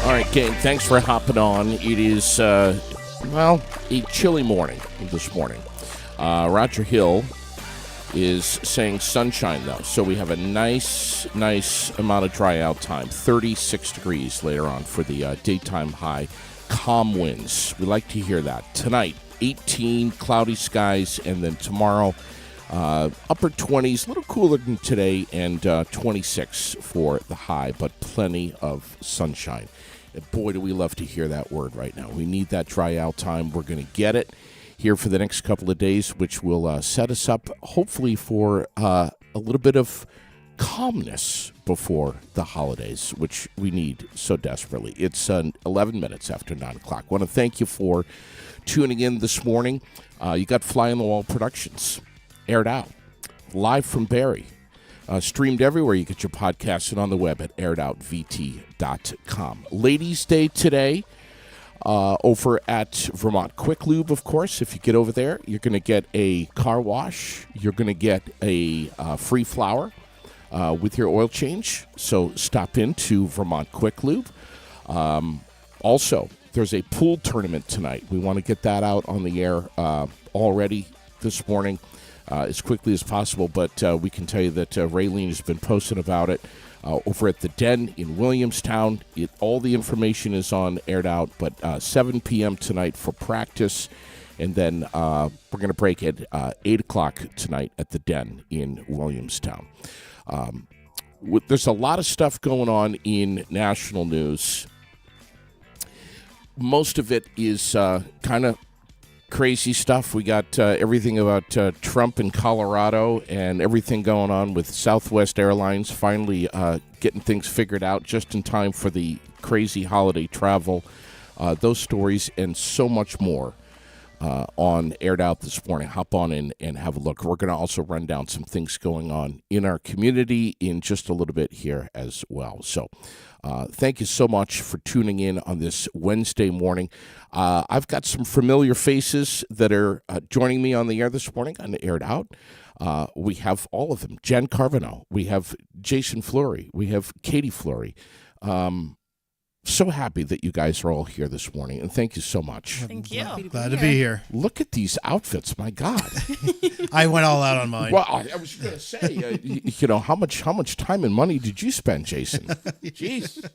All right, gang, thanks for hopping on. It is, a chilly morning this morning. Roger Hill is saying sunshine, though, so we have a nice amount of dry out time. 36 degrees later on for the daytime high. Calm winds. We like to hear that. Tonight, 18, cloudy skies, and then tomorrow, upper 20s, a little cooler than today, and 26 for the high, but plenty of sunshine. And boy, do we love to hear that word right now. We need that dry out time. We're going to get it here for the next couple of days, which will set us up, hopefully, for a little bit of calmness before the holidays, which we need so desperately. It's 11 minutes after 9 o'clock. I want to thank you for tuning in this morning. You got Fly on the Wall Productions, aired out, live from Barre. Streamed everywhere. You get your podcasts and on the web at airedout.vt.com. Ladies' Day today over at Vermont Quick Lube, of course. If you get over there, you're going to get a car wash. You're going to get a free flower with your oil change. So stop in to Vermont Quick Lube. Also, there's a pool tournament tonight. We want to get that out on the air already this morning. As quickly as possible, but we can tell you that Raylene has been posting about it over at the Den in Williamstown. All the information is on Aired Out, but 7 p.m. tonight for practice, and then we're going to break at 8 o'clock tonight at the Den in Williamstown. There's a lot of stuff going on in national news. Most of it is kind of crazy stuff. We got everything about Trump in Colorado and everything going on with Southwest Airlines finally getting things figured out just in time for the crazy holiday travel. Those stories and so much more on Aired Out this morning. Hop on in and have a look. We're going to also run down some things going on in our community in just a little bit here as well. So thank you so much for tuning in on this Wednesday morning. I've got some familiar faces that are joining me on the air this morning on Aired Out. We have all of them. Jen Carvino. We have Jason Fleury. We have Katie Fleury. So happy that you guys are all here this morning, and thank you so much. Thank you. Glad to be here. Look at these outfits, my God! I went all out on mine. Well, I was going to say, how much time and money did you spend, Jason? Jeez.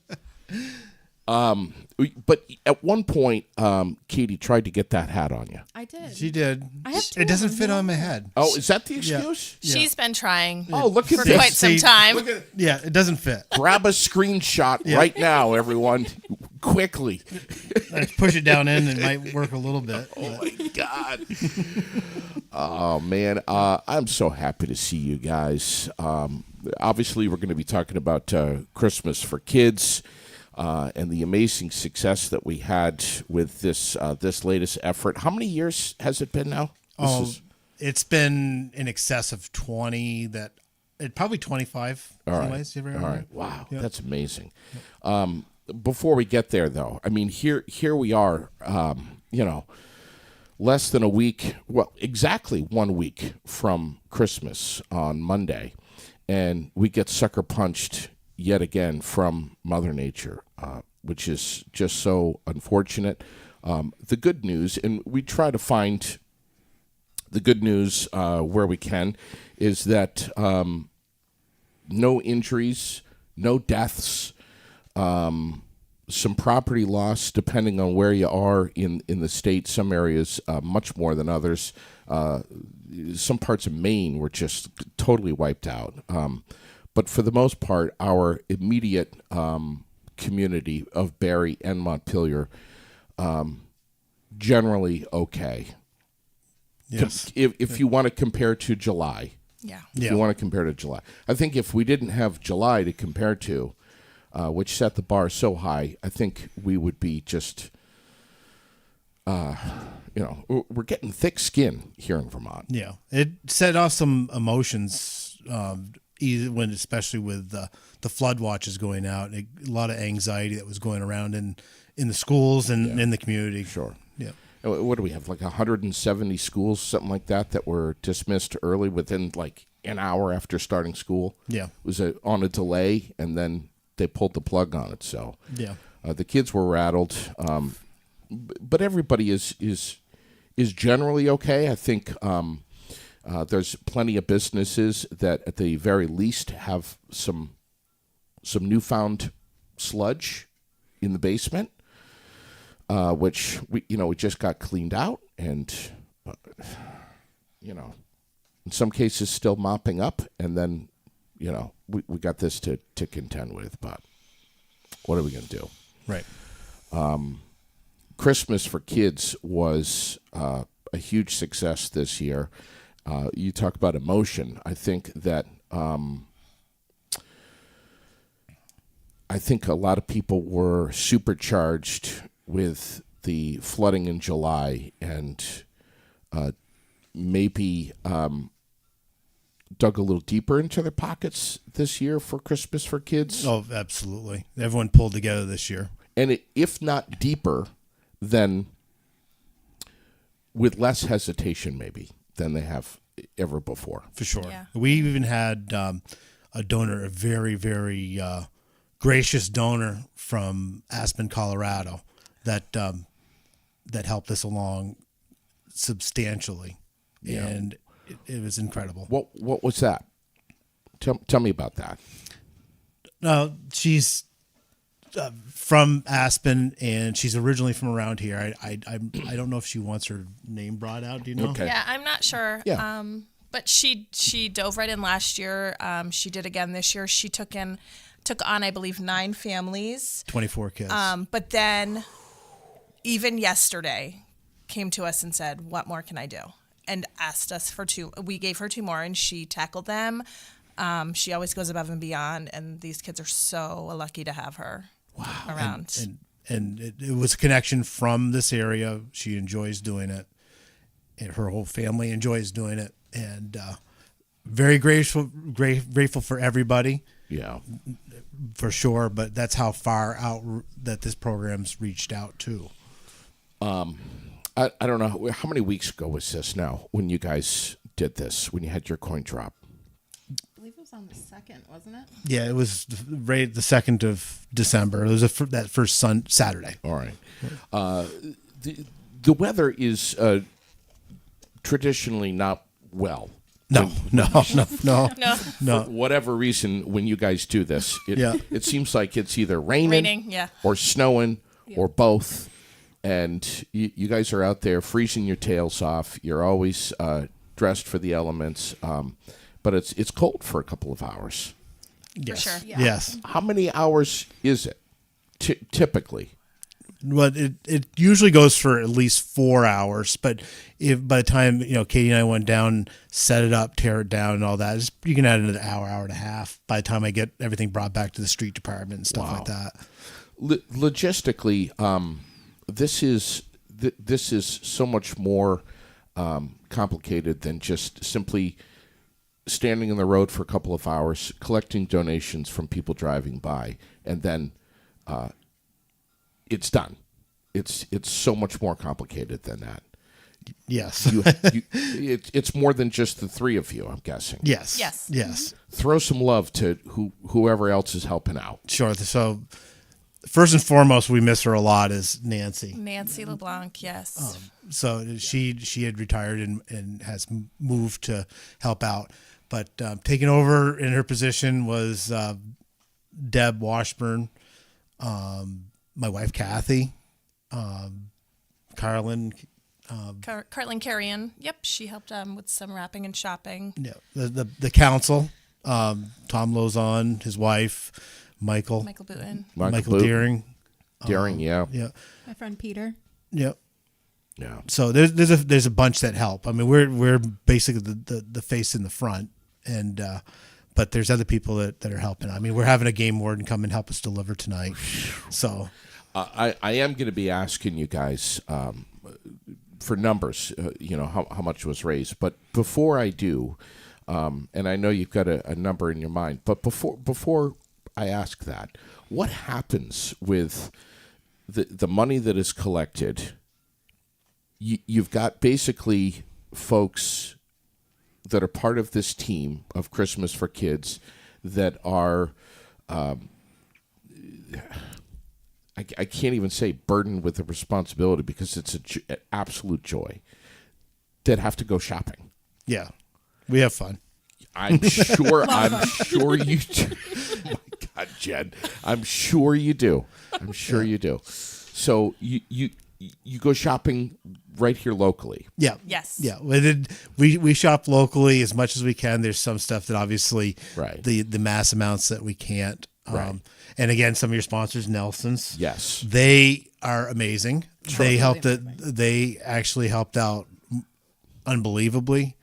But at one point, Katie tried to get that hat on you. I did. She did. I have It doesn't fit on my head. Oh, is that the excuse? Yeah. She's been trying Oh, for quite some time. Yeah, it doesn't fit. Grab a screenshot right now, everyone. Quickly. Let's push it down in. It might work a little bit. Oh, my God. Oh, man. I'm so happy to see you guys. Obviously, we're going to be talking about Christmas for kids. And the amazing success that we had with this latest effort. How many years has it been now? It's been in excess of 20. Probably 25. All anyways. Right. All right. Wow, Yep. That's amazing. Before we get there, though, I mean, here we are. Less than a week. Well, exactly 1 week from Christmas on Monday, and we get sucker punched yet again from Mother Nature, which is just so unfortunate. The good news, and we try to find the good news where we can, is that no injuries, no deaths, some property loss depending on where you are in the state. Some areas much more than others. Some parts of Maine were just totally wiped out. But for the most part, our immediate community of Barre and Montpelier, generally okay. Yes. If you want to compare to July. Yeah. If you want to compare to July. I think if we didn't have July to compare to, which set the bar so high, I think we would be just, we're getting thick skin here in Vermont. Yeah. It set off some emotions, especially with the flood watches going out. A lot of anxiety that was going around in the schools and in the community. Sure. Yeah. What do we have, like 170 schools, something like that were dismissed early within like an hour after starting school? Yeah. It was on a delay, and then they pulled the plug on it. So yeah. The kids were rattled, but everybody is generally okay. I think there's plenty of businesses that, at the very least, have some newfound sludge in the basement, which we just got cleaned out, and in some cases still mopping up, and then we got this to contend with. But what are we going to do? Right. Christmas for Kids was a huge success this year. You talk about emotion. I think that I think a lot of people were supercharged with the flooding in July, and maybe dug a little deeper into their pockets this year for Christmas for Kids. Oh, absolutely. Everyone pulled together this year. And if not deeper, then with less hesitation maybe than they have ever before. For sure. Yeah. We even had a donor, a very, very gracious donor from Aspen, Colorado, that helped us along substantially. Yeah. And it was incredible. What was that? Tell me about that. She's from Aspen, and she's originally from around here. I don't know if she wants her name brought out. Do you know? Okay. Yeah, I'm not sure. Yeah. But she dove right in last year. She did again this year. She took on, I believe, 9 families. 24 kids. But then, even yesterday, came to us and said, "What more can I do?" And asked us for 2. We gave her 2 more, and she tackled them. She always goes above and beyond, and these kids are so lucky to have her around. And it was a connection from this area. She enjoys doing it, and her whole family enjoys doing it. And very grateful for everybody. Yeah. For sure, but that's how far out that this program's reached out to. I don't know. How many weeks ago was this now when you guys did this, when you had your coin drop? I believe it was on the 2nd, wasn't it? Yeah, it was right the 2nd of December. It was that first Saturday. All right. The weather is traditionally not well. No. For whatever reason, when you guys do this, it seems like it's either raining yeah. or snowing or both. And you guys are out there freezing your tails off. You're always dressed for the elements, but it's cold for a couple of hours. Yes. For sure. Yeah. Yes. How many hours is it typically? Well, it usually goes for at least 4 hours, but if by the time Katie and I went down, set it up, tear it down, and all that, you can add another hour and a half. By the time I get everything brought back to the street department and stuff like that. Logistically, this is so much more complicated than just simply standing in the road for a couple of hours, collecting donations from people driving by, and then it's done. It's so much more complicated than that. Yes. It's more than just the 3 of you, I'm guessing. Yes. Yes. Yes. Throw some love to whoever else is helping out. Sure. So first and foremost, we miss her a lot is Nancy. Nancy LeBlanc, yes. So she had retired and has moved to help out. But taking over in her position was Deb Washburn, my wife Kathy, Carlin. Cartlin Carrion, yep, she helped with some wrapping and shopping. Yeah, the council, Tom Lozon, his wife, Michael Booten. Michael Deering. Deering, yeah. My friend Peter. Yep. Yeah. So there's a bunch that help. I mean, we're basically the face in the front, and but there's other people that are helping. I mean, we're having a game warden come and help us deliver tonight. So I am going to be asking you guys for numbers, how much was raised. But before I do, and I know you've got a number in your mind, but before I ask that, what happens with the money that is collected? You've got basically folks that are part of this team of Christmas for Kids that are I can't even say burdened with the responsibility because it's an absolute joy that have to go shopping. Yeah, we have fun. I'm sure. I'm sure you do. My God, Jen, I'm sure you do. I'm sure you do. So you go shopping right here locally. Yeah. Yes. Yeah. We shop locally as much as we can. There's some stuff that obviously Right. the mass amounts that we can't. Right. And again, some of your sponsors, Nelson's. Yes. They are amazing. They helped Really it. They actually helped out unbelievably.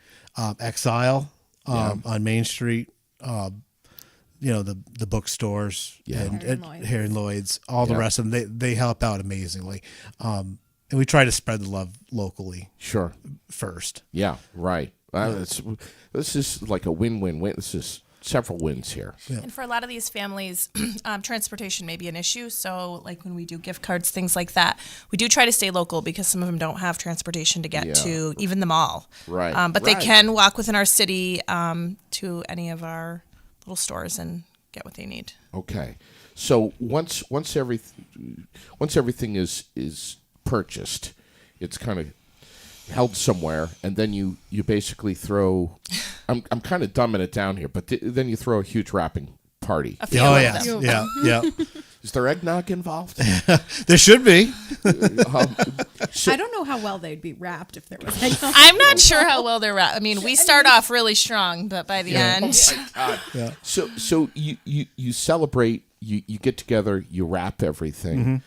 Exile on Main Street. The bookstores and Harry and Lloyd's, all the rest of them. They help out amazingly. And we try to spread the love locally Sure. first. Yeah. Right. This is like a win-win-win. This is several wins here. Yeah. And for a lot of these families, transportation may be an issue. So, like when we do gift cards, things like that, we do try to stay local because some of them don't have transportation to get to even the mall. Right. But they Right. can walk within our city to any of our little stores and get what they need. Okay. So once everything is purchased, it's kind of held somewhere, and then you basically throw. I'm kind of dumbing it down here, but then you throw a huge wrapping party. A few Oh of yeah, them. yeah. Is there eggnog involved? There should be. I don't know how well they'd be wrapped if there was eggnog. I'm not sure how well they're wrapped. I mean, we start off really strong, but by the end, Yeah. So you celebrate, you get together, you wrap everything,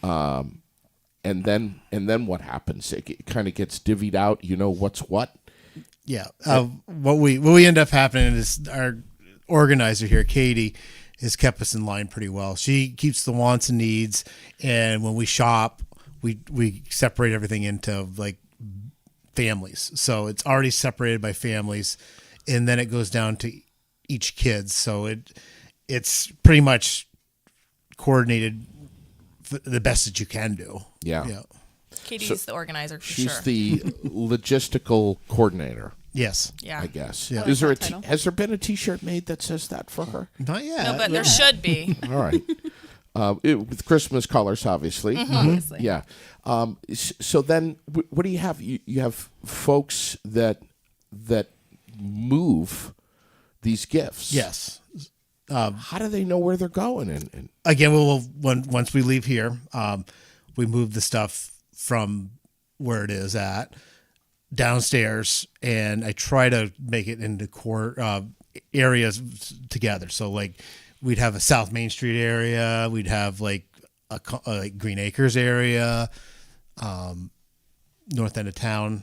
and then what happens? It kind of gets divvied out. You know what's what. Yeah. What we end up happening is our organizer here, Katie, has kept us in line pretty well. She keeps the wants and needs, and when we shop, we separate everything into like families. So it's already separated by families, and then it goes down to each kid. So it's pretty much coordinated the best that you can do. Yeah. Katie's the organizer for She's sure. the logistical coordinator, Yes. Yeah. I guess. Yeah. Is there that title. has there been a T-shirt made that says that for her? Not yet. No, but there should be. All right. With Christmas colors, obviously. Obviously. Yeah. So then, what do you have? You have folks that move these gifts. Yes. How do they know where they're going? And Again, once we leave here, we move the stuff from where it is at downstairs, and I try to make it into core areas together. So like we'd have a South Main Street area, we'd have like a Green Acres area, north end of town.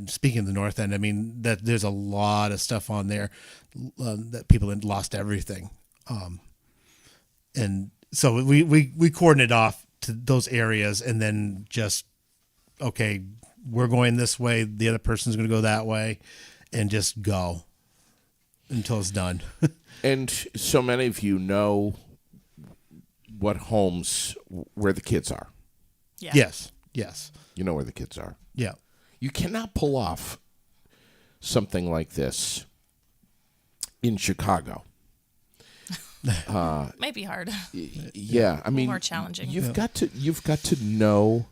Speaking of the north end, I mean that there's a lot of stuff on there that people had lost everything, and so we coordinate off to those areas, and then just okay, we're going this way, the other person's going to go that way, and just go until it's done. and so many of you know what homes where the kids are. Yeah. Yes, You know where the kids are. yeah. You cannot pull off something like this in Chicago. Might be hard. Yeah, I mean, more challenging. You've got to know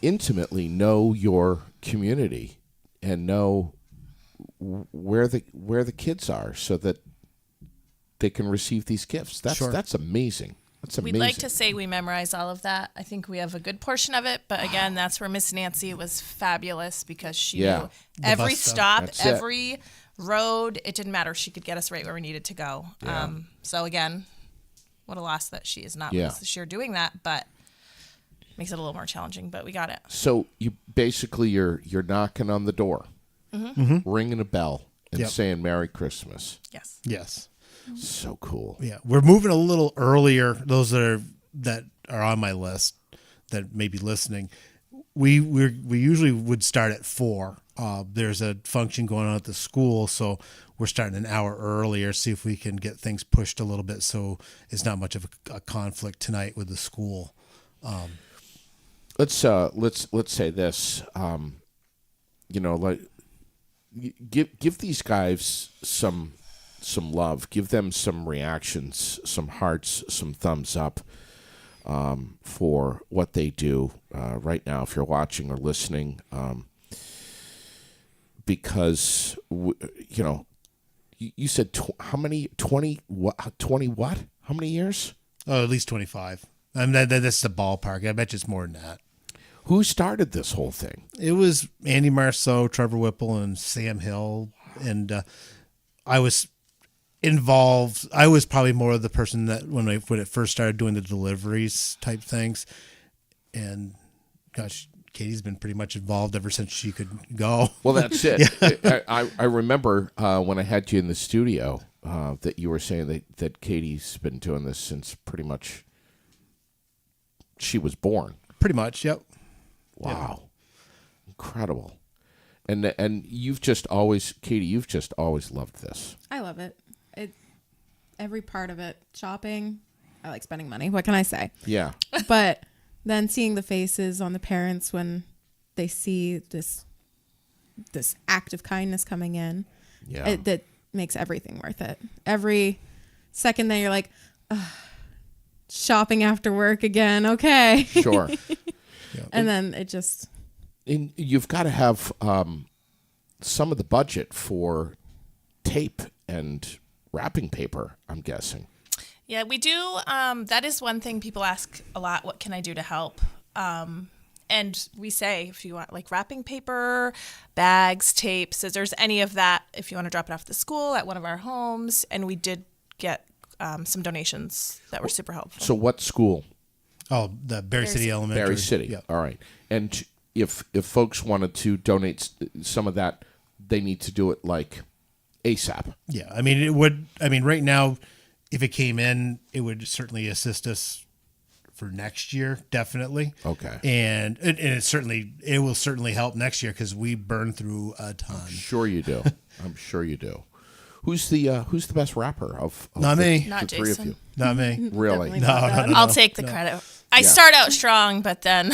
intimately know your community and know where the kids are so that they can receive these gifts. That's amazing. That's amazing. We'd like to say we memorize all of that. I think we have a good portion of it, but again, that's where Miss Nancy was fabulous because she knew every bus stop. stop, That's it. every road. It didn't matter. She could get us right where we needed to go. Yeah. So again, what a loss that she is not Yeah. with this year doing that, but makes it a little more challenging. But we got it. So you basically you're knocking on the door, ringing a bell, and Yep. saying Merry Christmas. Yes. Yes. So cool. Yeah, we're moving a little earlier. Those that are on my list that may be listening, we usually would start at 4. There's a function going on at the school, so we're starting an hour earlier. See if we can get things pushed a little bit, so it's not much of a conflict tonight with the school. Let's say this. Like give these guys some some love. Give them some reactions, some hearts, some thumbs up for what they do right now, if you're watching or listening. Because, you said how many? 20 what? 20 what? How many years? Oh, at least 25. That's the ballpark. I bet you it's more than that. Who started this whole thing? It was Andy Marceau, Trevor Whipple, and Sam Hill. And I was involved. I was probably more of the person that when it first started doing the deliveries type things. And gosh, Katie's been pretty much involved ever since she could go. Well, that's it. I remember when I had you in the studio that you were saying that Katie's been doing this since pretty much she was born. Pretty much, yep. Wow. Yeah. Incredible. And you've just always, Katie, you've just always loved this. I love it. Every part of it. Shopping. I like spending money. What can I say? Yeah. But then seeing the faces on the parents when they see this act of kindness coming in, that makes everything worth it. Every second that you're like, shopping after work again. Okay. Sure. And then it just... And you've got to have some of the budget for tape and wrapping paper, I'm guessing. Yeah, we do. That is one thing people ask a lot. What can I do to help? And we say, if you want like wrapping paper, bags, tape, scissors, any of that, if you want to drop it off at the school, at one of our homes. And we did get some donations that were super helpful. So what school? Oh, the Barre City Elementary. Barre City. Yeah. All right. And if folks wanted to donate some of that, they need to do it like ASAP. Yeah. I mean, it would. I mean, right now, if it came in, it would certainly assist us for next year, definitely. Okay. And it will certainly help next year because we burn through a ton. I'm sure you do. I'm sure you do. Who's the best rapper of Not me. Not the three of Jason. you? Not me. Really? No. I'll take the credit. I start out strong, but then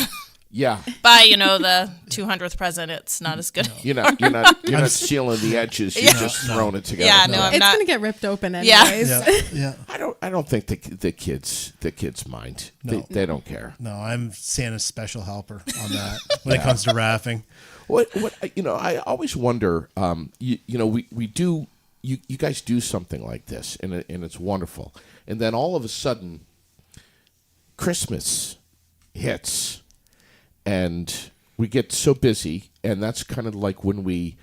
Yeah. by the 200th present, it's not as good. You're not sealing the edges. You're just throwing it together. Yeah, no, I'm It's not. going to get ripped open anyways. Yeah. I don't think the kids mind. No. They don't care. No, I'm Santa's special helper on that when it comes to raffing. What I always wonder. We do. You guys do something like this, and it's wonderful. And then all of a sudden, Christmas hits, and we get so busy, and that's kind of like when we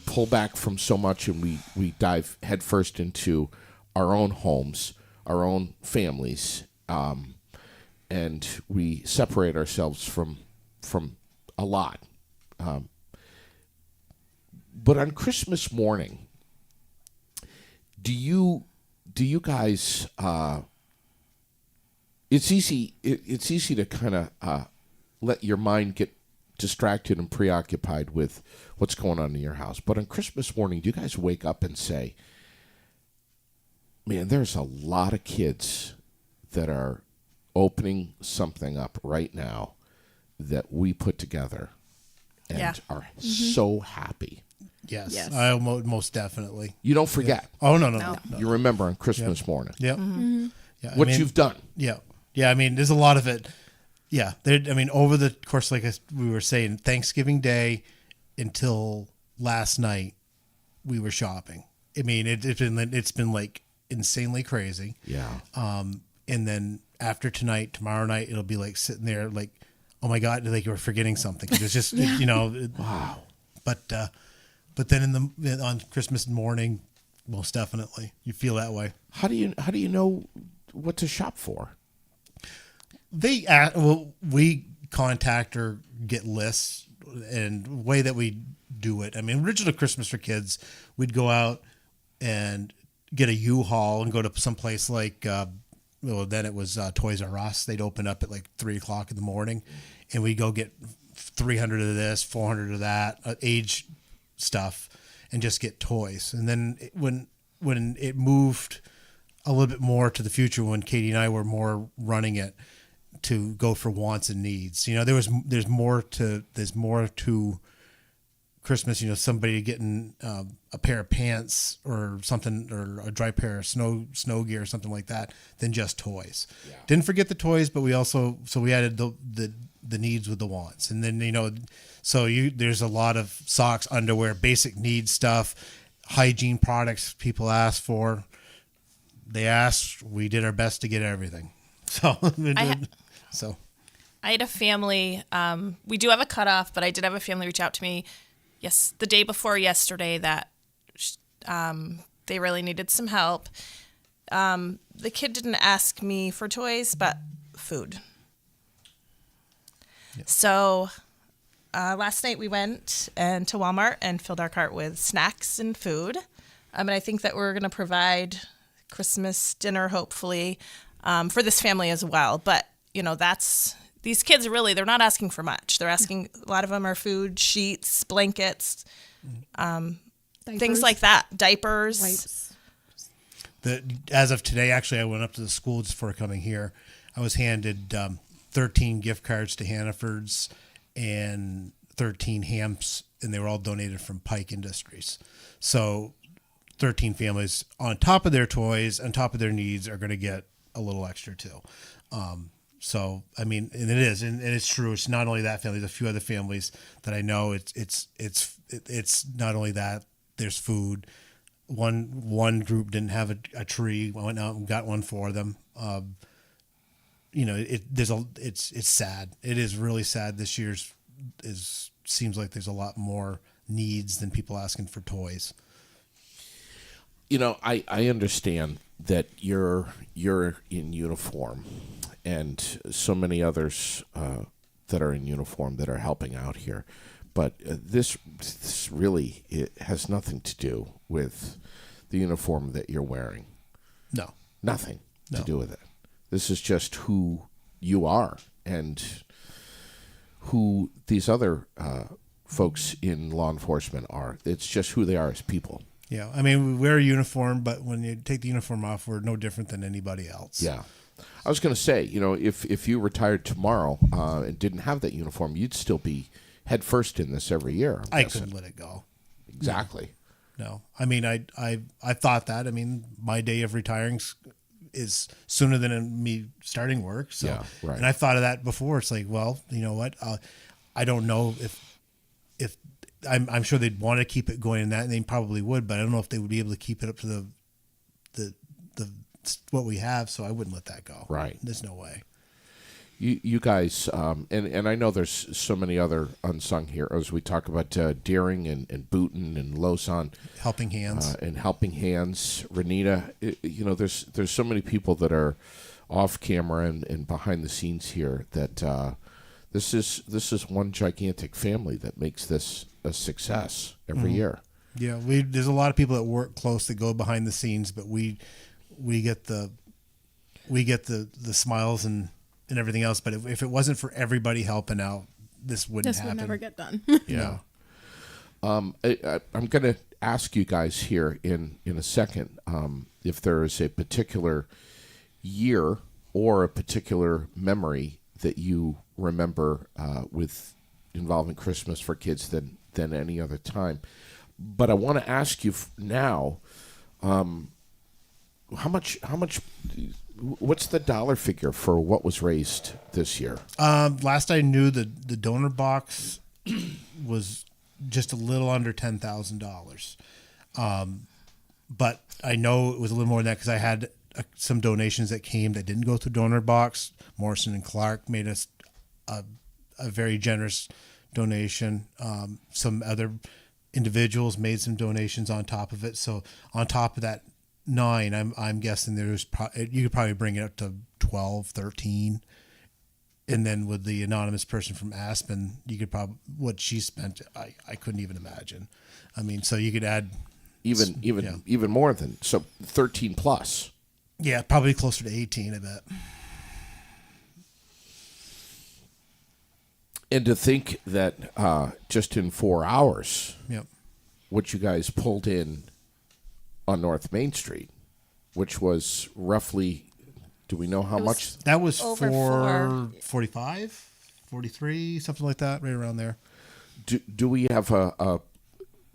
pull back from so much, and we dive headfirst into our own homes, our own families, and we separate ourselves from a lot. But on Christmas morning, do you guys? It's easy. It's easy to kind of let your mind get distracted and preoccupied with what's going on in your house. But on Christmas morning, do you guys wake up and say, "Man, there's a lot of kids that are opening something up right now that we put together and are so happy." Yes. I most definitely. You don't forget. Yeah. Oh no. You remember on Christmas morning. Yep. Yeah. What you've done. Yeah. Yeah. I mean, there's a lot of it. Yeah. Over the course, like we were saying, Thanksgiving Day until last night, we were shopping. I mean, it's been like insanely crazy. Yeah. And then after tonight, tomorrow night, it'll be like sitting there like, oh my God, like you were forgetting something. It's just, Wow. But then on Christmas morning, most definitely, you feel that way. How do you know what to shop for? We contact or get lists, and the way that we do it. I mean, original Christmas for kids, we'd go out and get a U-Haul and go to some place like, then it was Toys R Us. They'd open up at like 3:00 in the morning, and we'd go get 300 of this, 400 of that, age stuff, and just get toys. And then when it moved a little bit more to the future, when Katie and I were more running it, to go for wants and needs. There's more to Christmas, somebody getting a pair of pants or something, or a dry pair of snow gear or something like that, than just toys. Yeah. Didn't forget the toys, but we added the needs with the wants, and then there's a lot of socks, underwear, basic needs stuff, hygiene products people ask for. They asked, we did our best to get everything. So I had a family. We do have a cutoff, but I did have a family reach out to me. Yes, the day before yesterday that they really needed some help. The kid didn't ask me for toys, but food. Yeah. So last night we went to Walmart and filled our cart with snacks and food. And I think that we're going to provide Christmas dinner, hopefully, for this family as well. But, these kids really, they're not asking for much. They're asking, a lot of them are food, sheets, blankets, things like that, diapers. Wipes. As of today, actually, I went up to the school just before coming here. I was handed 13 gift cards to Hannaford's and 13 hams, and they were all donated from Pike Industries. So 13 families, on top of their toys, on top of their needs, are going to get a little extra too. So, and it is, and it's true. It's not only that family. There's a few other families that I know. It's not only that. There's food. One group didn't have a tree. I went out and got one for them. It's sad. It is really sad. This year's seems like there's a lot more needs than people asking for toys. I understand that you're in uniform, and so many others that are in uniform that are helping out here. But this really, it has nothing to do with the uniform that you're wearing. No. Nothing to do with it. This is just who you are and who these other folks in law enforcement are. It's just who they are as people. Yeah, we wear a uniform, but when you take the uniform off, we're no different than anybody else. Yeah. I was going to say, if you retired tomorrow and didn't have that uniform, you'd still be head first in this every year. I couldn't let it go. Exactly. No. I thought that. My day of retiring is sooner than me starting work. So, yeah, right. And I thought of that before. It's like, well, you know what? I don't know if I'm sure they'd want to keep it going in that, and they probably would, but I don't know if they would be able to keep it up to the what we have. So I wouldn't let that go. Right. There's no way. You guys, and I know there's so many other unsung heroes. We talk about Deering and Booton and Lausanne. Helping Hands. And Helping Hands. Renita, there's so many people that are off camera and behind the scenes here that this is one gigantic family that makes this a success every year. Yeah, there's a lot of people that work close that go behind the scenes, but we get the smiles and everything else. But if it wasn't for everybody helping out, this wouldn't happen. This would never get done. Yeah. I'm going to ask you guys here in a second if there is a particular year or a particular memory that you remember with involving Christmas for kids than any other time. But I want to ask you now, how much? What's the dollar figure for what was raised this year? Last I knew, the donor box was just a little under $10,000. But I know it was a little more than that because I had some donations that came that didn't go through donor box. Morrison and Clark made us a very generous donation. Some other individuals made some donations on top of it. So on top of that 9, I'm guessing there's you could probably bring it up to 12, 13. And then with the anonymous person from Aspen, you could probably, what she spent, I couldn't even imagine. So you could add even more than, so 13 plus. Yeah, probably closer to 18, I bet. And to think that just in 4 hours, yep, what you guys pulled in on North Main Street, which was roughly, do we know how much? That was over for 45, 43, something like that, right around there. Do we have a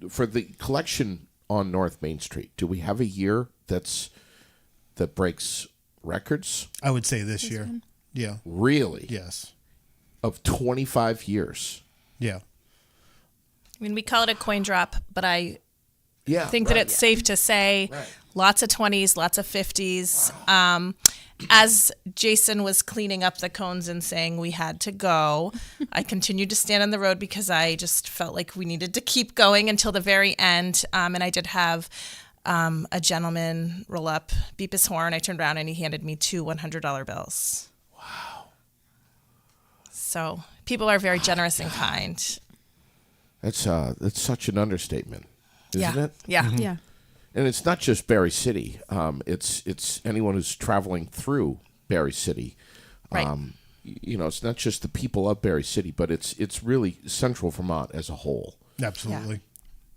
for the collection on North Main Street, do we have a year that breaks records? I would say this year. Yeah. Really? Yes. Of 25 years. Yeah. I mean, we call it a coin drop, but I think that right. it's safe to say lots of 20s, lots of 50s. As Jason was cleaning up the cones and saying we had to go, I continued to stand on the road because I just felt like we needed to keep going until the very end. And I did have a gentleman roll up, beep his horn. I turned around and he handed me 2 $100 bills. Wow. So people are very generous and kind. That's such an understatement, isn't it? Yeah. Mm-hmm. Yeah. And it's not just Barre City. It's anyone who's traveling through Barre City. Right. It's not just the people of Barre City, but it's really Central Vermont as a whole. Absolutely.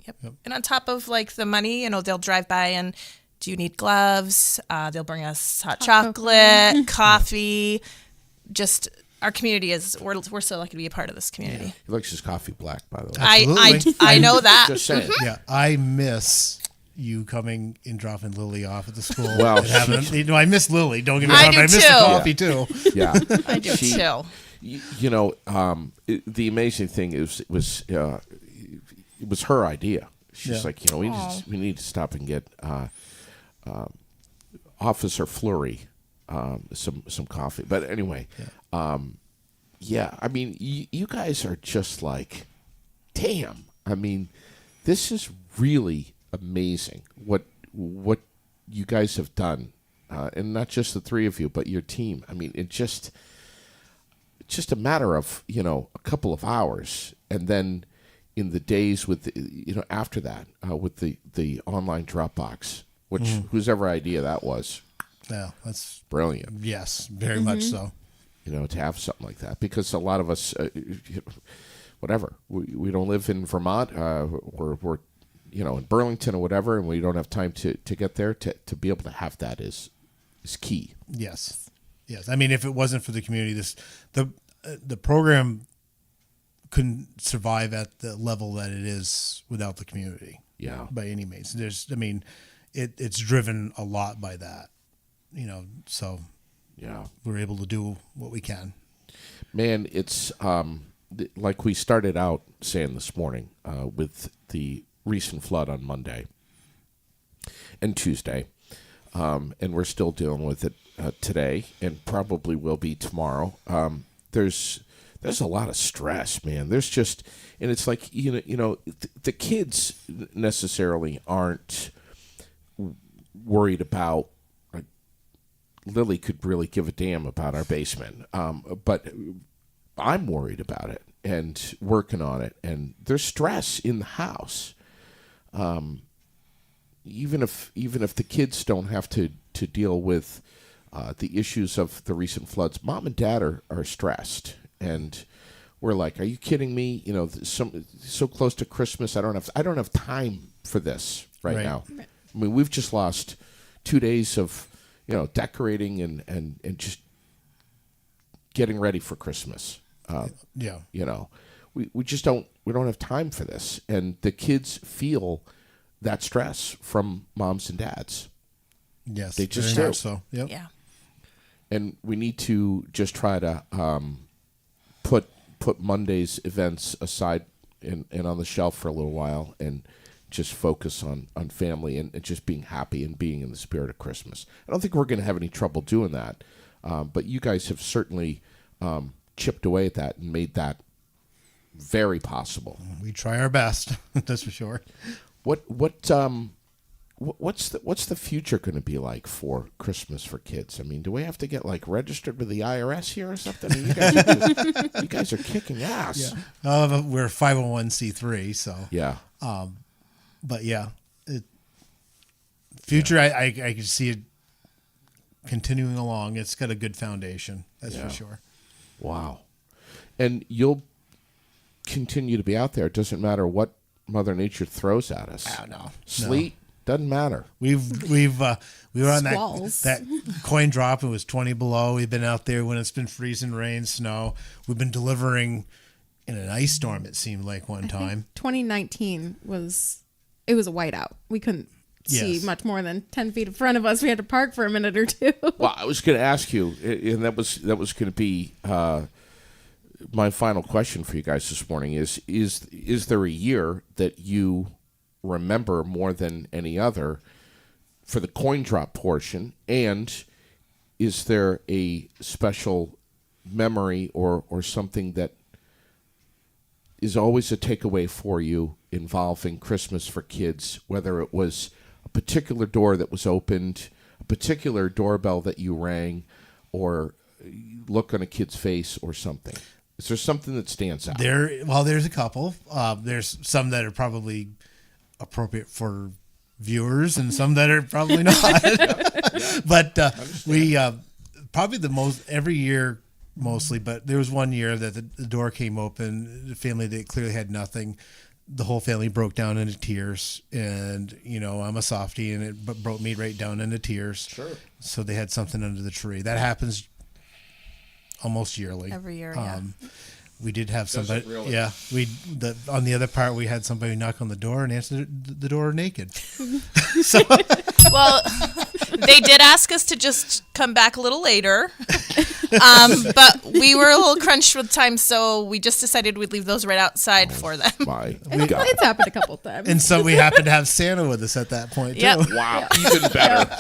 Yep. And on top of like the money, they'll drive by and do you need gloves? They'll bring us hot chocolate, coffee. Just our community we're so lucky to be a part of this community. He likes his coffee black, by the way. Absolutely. I know that. Just saying. Yeah. I miss you coming and dropping Lily off at the school. Well, I miss Lily. Don't get me I wrong, do but I miss the too. coffee too. Yeah. I do too. The amazing thing it was her idea. She's like, we need to stop and get Officer Fleury some coffee. But anyway, I mean, you guys are just like, damn. I mean, this is really amazing what you guys have done, and not just the three of you, but your team. I mean, it's just a matter of a couple of hours, and then in the days with after that with the online Dropbox, which whose ever idea that was. Yeah, that's brilliant. Yes, very much so. To have something like that, because a lot of us, whatever, we don't live in Vermont, we're in Burlington or whatever, and we don't have time to get there. To be able to have that is key. Yes. I mean, if it wasn't for the community, the program couldn't survive at the level that it is without the community. Yeah. By any means, it's driven a lot by that. So yeah, we're able to do what we can. Man, it's like we started out saying this morning with the recent flood on Monday and Tuesday, and we're still dealing with it today, and probably will be tomorrow. There's a lot of stress, man. There's just, and it's like the kids necessarily aren't worried about. Like, Lily could really give a damn about our basement, but I'm worried about it and working on it, and there's stress in the house. Even if the kids don't have to deal with the issues of the recent floods, Mom and Dad are stressed, and we're like, "Are you kidding me? So close to Christmas, I don't have time for this right now." Right. I mean, we've just lost 2 days of decorating and just getting ready for Christmas. We just don't have time for this, and the kids feel that stress from moms and dads. Yes, they just do. do. So, yep. Yeah. And we need to just try to put Monday's events aside and on the shelf for a little while, and just focus on family and just being happy and being in the spirit of Christmas. I don't think we're going to have any trouble doing that, but you guys have certainly chipped away at that and made that very possible. We try our best, that's for sure. What's the future going to be like for Christmas for kids? I mean, do we have to get registered with the IRS here or something? I mean, you guys are kicking ass. Yeah. We're 501c3, so yeah. But yeah, future. Yeah. I can see it continuing along. It's got a good foundation, that's for sure. Wow. And you'll continue to be out there. It doesn't matter what Mother Nature throws at us. Oh, no. Sleet, doesn't matter. We were on that coin drop. It was 20 below. We've been out there when it's been freezing rain, snow. We've been delivering in an ice storm. It seemed like one time. 2019 was a whiteout. We couldn't see Yes. much more than 10 feet in front of us. We had to park for a minute or two. Well, I was going to ask you, and that was going to be my final question for you guys this morning. Is there a year that you remember more than any other for the coin drop portion, and is there a special memory or something that is always a takeaway for you involving Christmas for kids, whether it was a particular door that was opened, a particular doorbell that you rang, or look on a kid's face or something? Is there something that stands out? There's a couple. There's some that are probably appropriate for viewers and some that are probably not. But we probably the most every year mostly, but there was one year that the door came open, the family that clearly had nothing. The whole family broke down into tears, and I'm a softie, and it broke me right down into tears. Sure. So they had something under the tree. That happens almost yearly. Every year, yeah. We did have somebody. Really? Yeah, on the other part, we had somebody knock on the door and answer the door naked. So Well, they did ask us to just come back a little later, but we were a little crunched with time, so we just decided we'd leave those right outside for them. My God. It's happened a couple times. and so we happened to have Santa with us at that point too. Yep. Wow, even better.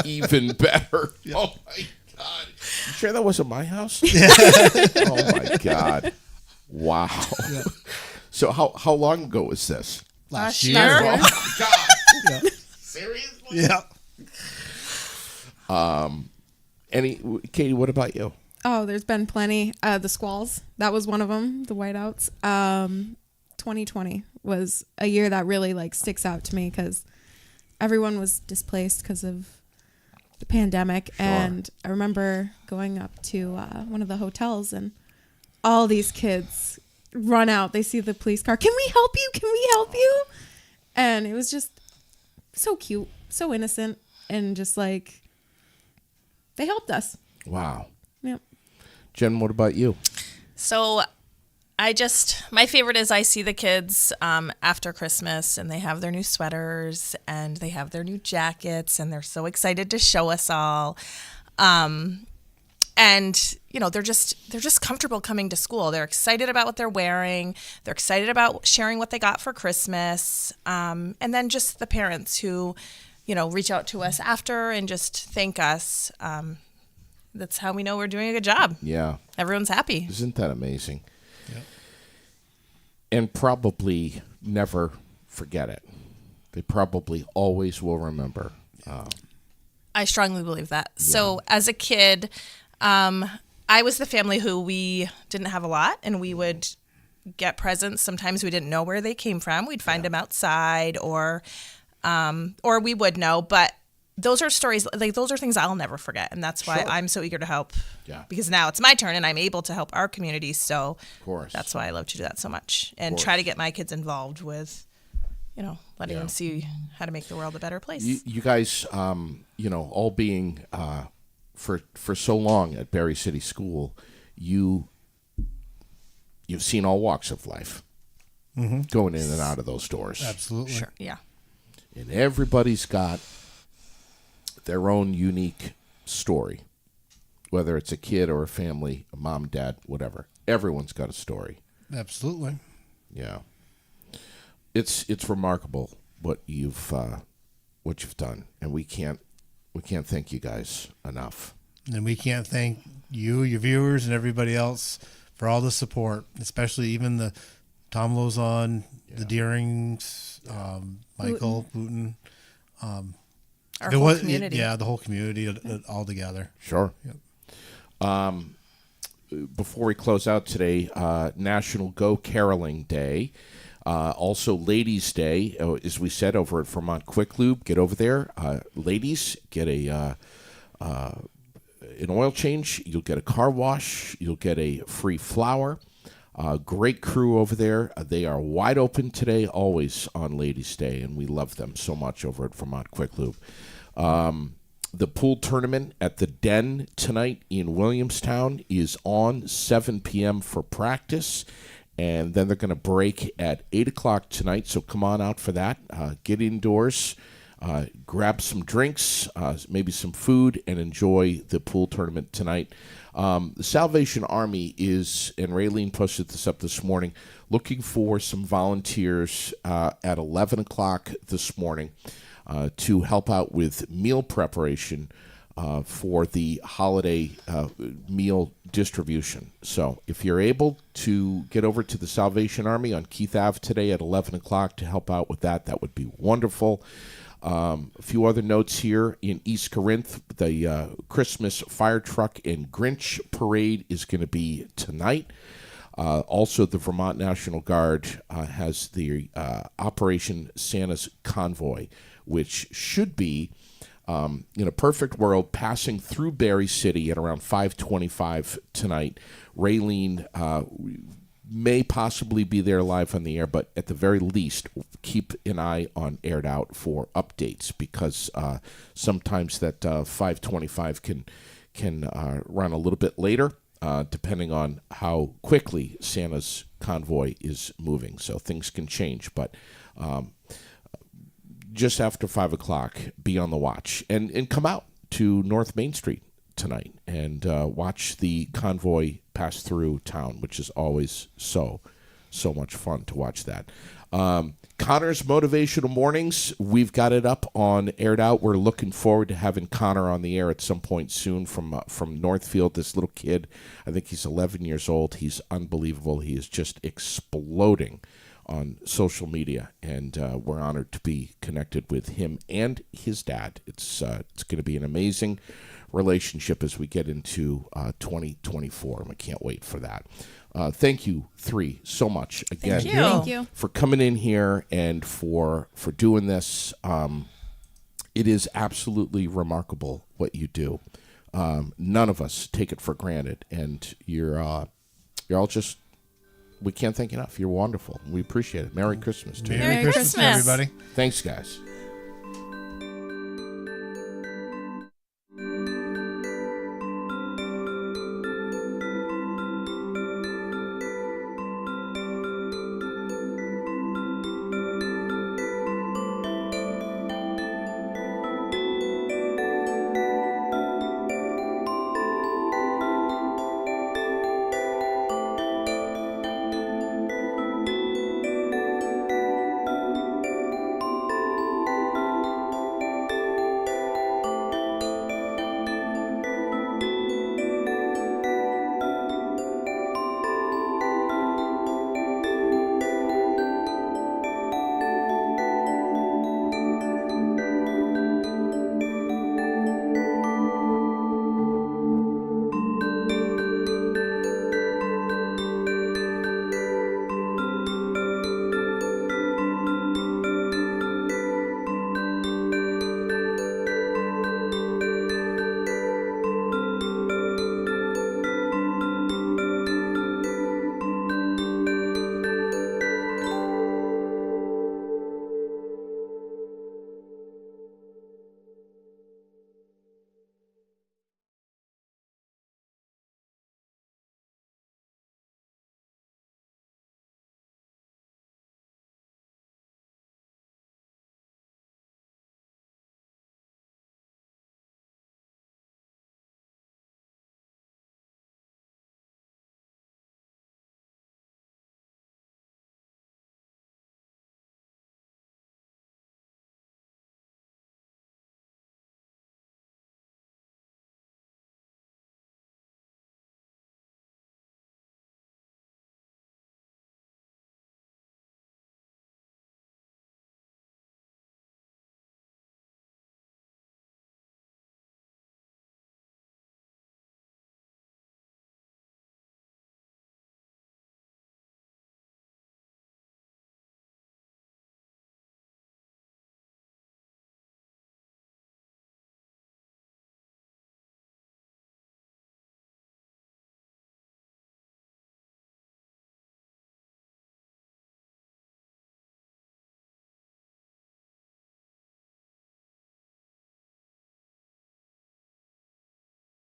Even better. Oh, my God. You sure that wasn't my house? Oh, my God. Wow. Yeah. So how long ago was this? Last year. year. Oh, my God. Yeah. Seriously? Yeah. Katie, what about you? Oh, there's been plenty. The squalls, that was one of them. The whiteouts. 2020 was a year that really sticks out to me because everyone was displaced because of the pandemic. Sure. And I remember going up to one of the hotels, and all these kids run out. They see the police car. Can we help you? Can we help you? And it was just so cute, so innocent, and just they helped us. Wow. Yep. Jen, what about you? So my favorite is I see the kids after Christmas, and they have their new sweaters and they have their new jackets, and they're so excited to show us all. And they're just comfortable coming to school. They're excited about what they're wearing. They're excited about sharing what they got for Christmas. And then just the parents who, reach out to us after and just thank us. That's how we know we're doing a good job. Yeah. Everyone's happy. Isn't that amazing? Yep. And probably never forget it. They probably always will remember. I strongly believe that. Yeah. So as a kid, I was the family who we didn't have a lot, and we would get presents. Sometimes we didn't know where they came from. We'd find them outside, or we would know. But those are stories, those are things I'll never forget, and that's why I'm so eager to help. Yeah. Because now it's my turn, and I'm able to help our community. So of course, that's why I love to do that so much, and try to get my kids involved with, letting them see how to make the world a better place. You guys, all being for so long at Barre City School, you've seen all walks of life going in and out of those doors. Absolutely. Sure. Yeah. And everybody's got their own unique story, whether it's a kid or a family, a mom, dad, whatever. Everyone's got a story. Absolutely. Yeah. It's remarkable what you've done, and we can't thank you guys enough. And we can't thank you, your viewers, and everybody else for all the support, especially even the Tom Lozon, the Deerings, Michael Booten. Our whole community. Yeah, the whole community all together. Sure. Yep. Before we close out today, National Go Caroling Day. Also Ladies' Day, as we said, over at Vermont Quick Lube. Get over there. Ladies, get an oil change. You'll get a car wash. You'll get a free flower. Great crew over there. They are wide open today, always on Ladies' Day, and we love them so much over at Vermont Quick Lube. The pool tournament at the Den tonight in Williamstown is on 7 p.m. for practice, And then they're going to break at 8 o'clock tonight, so come on out for that. Get indoors, grab some drinks, maybe some food, and enjoy the pool tournament tonight. The Salvation Army is, and Raylene posted this up this morning, looking for some volunteers at 11 o'clock this morning to help out with meal preparation for the holiday meal distribution. So if you're able to get over to the Salvation Army on Keith Ave today at 11 o'clock to help out with that, that would be wonderful. A few other notes here. In East Corinth, the Christmas fire truck and Grinch parade is going to be tonight. Also, the Vermont National Guard has the Operation Santa's Convoy, which should be, in a perfect world, passing through Barre City at around 5:25 tonight. Raylene may possibly be there live on the air, but at the very least, keep an eye on Aired Out for updates, because sometimes that 5:25 can run a little bit later, depending on how quickly Santa's convoy is moving. So things can change, but just after 5 o'clock, be on the watch and come out to North Main Street tonight and watch the convoy pass through town, which is always so much fun to watch that. Connor's Motivational Mornings, we've got it up on Aired Out. We're looking forward to having Connor on the air at some point soon from Northfield. This little kid, I think he's 11 years old. He's unbelievable. He is just exploding on social media, and we're honored to be connected with him and his dad. It's going to be an amazing relationship as we get into 2024, and I can't wait for that. Thank you, three, so much again. Thank you. For coming in here and for doing this. It is absolutely remarkable what you do. None of us take it for granted, and you're all just. We can't thank you enough. You're wonderful. We appreciate it. Merry Christmas to you. Merry Christmas, everybody. Thanks, guys.